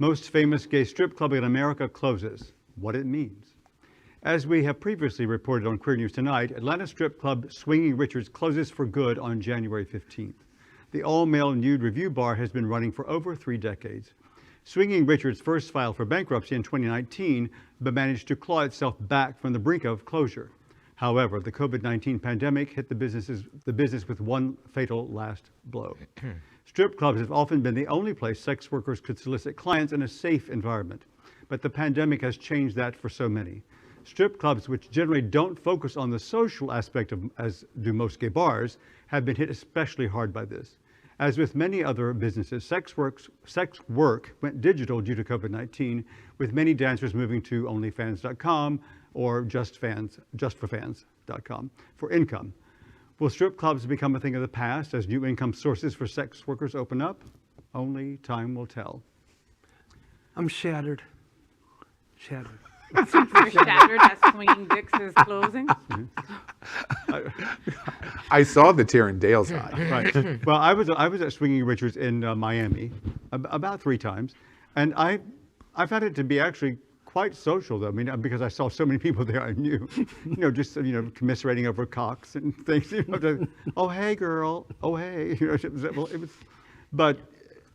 Most famous gay strip club in America closes. What it means. As we have previously reported on Queer News Tonight, Atlanta strip club Swinging Richards closes for good on January 15th. The all-male nude revue bar has been running for over 3 decades. Swinging Richards first filed for bankruptcy in 2019, but managed to claw itself back from the brink of closure. However, the COVID-19 pandemic hit the business with one fatal last blow. Strip clubs have often been the only place sex workers could solicit clients in a safe environment, but the pandemic has changed that for so many. Strip clubs, which generally don't focus on the social aspect as do most gay bars, have been hit especially hard by this. As with many other businesses, sex work went digital due to COVID-19, with many dancers moving to OnlyFans.com or JustFor.Fans.com for income. Will strip clubs become a thing of the past as new income sources for sex workers open up? Only time will tell. I'm shattered. Shattered. You're shattered as Swinging Dicks is closing? I saw the tear in Dale's eye. Right. Well, I was at Swinging Richards in Miami about 3 times, and I found it to be actually quite social, though. I mean, because I saw so many people there I knew, just commiserating over cocks and things. Oh hey girl, oh hey, it was,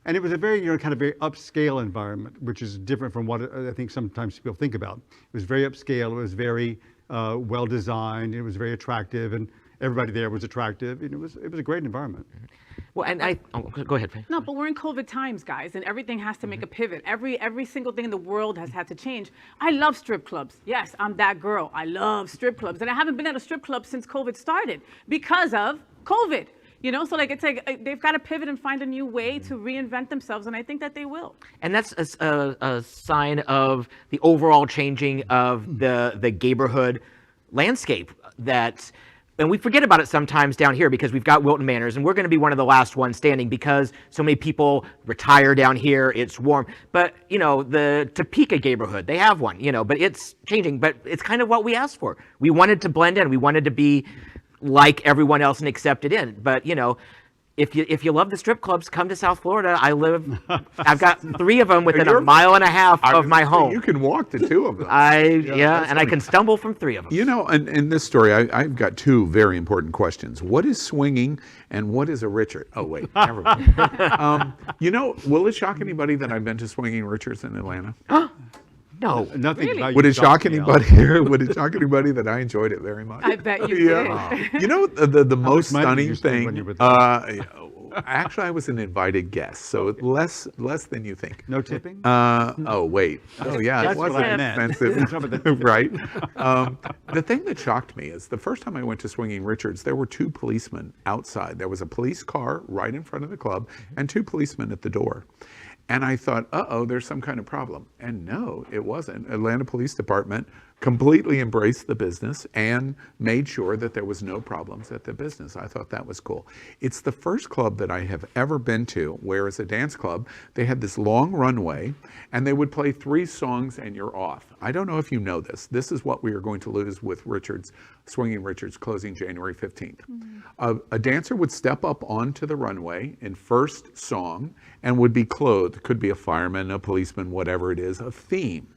and it was a very kind of very upscale environment, which is different from what I think sometimes people think about. It was very upscale. It was very well designed. It was very attractive, and everybody there was attractive. And it was a great environment. Well, and go ahead, Faye. No, but we're in COVID times, guys, and everything has to make a pivot. Every single thing in the world has had to change. I love strip clubs. Yes, I'm that girl. I love strip clubs, and I haven't been at a strip club since COVID started because of COVID. So it's like they've got to pivot and find a new way to reinvent themselves, and I think that they will. And that's a sign of the overall changing of the gayborhood landscape and we forget about it sometimes down here because we've got Wilton Manors, and we're going to be one of the last ones standing because so many people retire down here. It's warm. But, the Topeka gayborhood, they have one, but it's changing. But it's kind of what we asked for. We wanted to blend in. We wanted to be like everyone else and accepted in. But, if you love the strip clubs, come to South Florida. I've got 3 of them within a mile and a half of my home. You can walk to 2 of them. And I can stumble from 3 of them. And in this story, I've got 2 very important questions. What is swinging and what is a Richard? Oh, wait, never mind. Will it shock anybody that I've been to Swinging Richards in Atlanta? No. Nothing. Really? Would it shock anybody here? Would it shock anybody that I enjoyed it very much? I bet you did. The most stunning thing. Actually, I was an invited guest, so less than you think. No tipping? Oh wait. Oh yeah, it wasn't expensive, right? The thing that shocked me is the first time I went to Swinging Richards, there were 2 policemen outside. There was a police car right in front of the club, and 2 policemen at the door. And I thought, there's some kind of problem. And no, it wasn't. Atlanta Police Department completely embraced the business and made sure that there was no problems at the business. I thought that was cool. It's the first club that I have ever been to where, as a dance club, they had this long runway and they would play 3 songs and you're off. I don't know if you know this. This is what we are going to lose with Swinging Richards closing January 15th. A dancer would step up onto the runway in first song and would be clothed, could be a fireman, a policeman, whatever it is, a theme.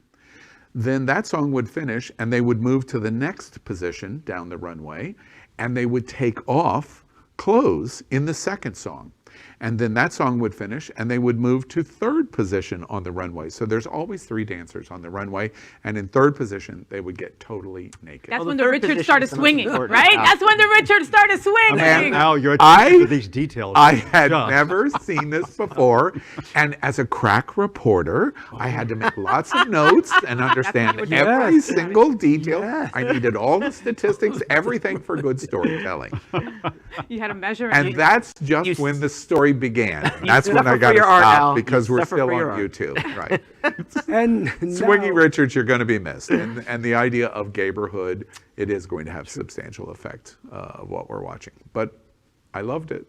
Then that song would finish and they would move to the next position down the runway and they would take off clothes in the second song. And then that song would finish and they would move to third position on the runway. So there's always 3 dancers on the runway, and in third position, they would get totally naked. That's when the Richards started swinging, right? That's when the Richards started swinging. And Al, you're attentive to these details. I had never seen this before, and as a crack reporter, I had to make lots of notes and understand every single detail. I needed all the statistics, everything for good storytelling. You had to measure it. And that's just when the story began. That's when I got to stop because we're still on YouTube, right? And Swinging Richards, you're going to be missed. And the idea of gayborhood, it is going to have substantial effect of what we're watching. But I loved it.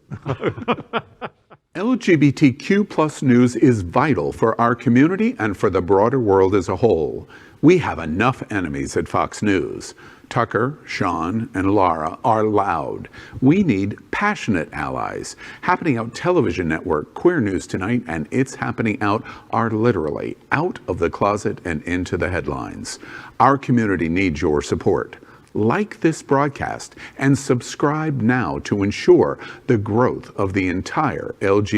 LGBTQ plus news is vital for our community and for the broader world as a whole. We have enough enemies at Fox News. Tucker, Sean, and Laura are loud. We need passionate allies. Happening Out Television Network, Queer News Tonight, and It's Happening Out are literally out of the closet and into the headlines. Our community needs your support. Like this broadcast and subscribe now to ensure the growth of the entire LGBT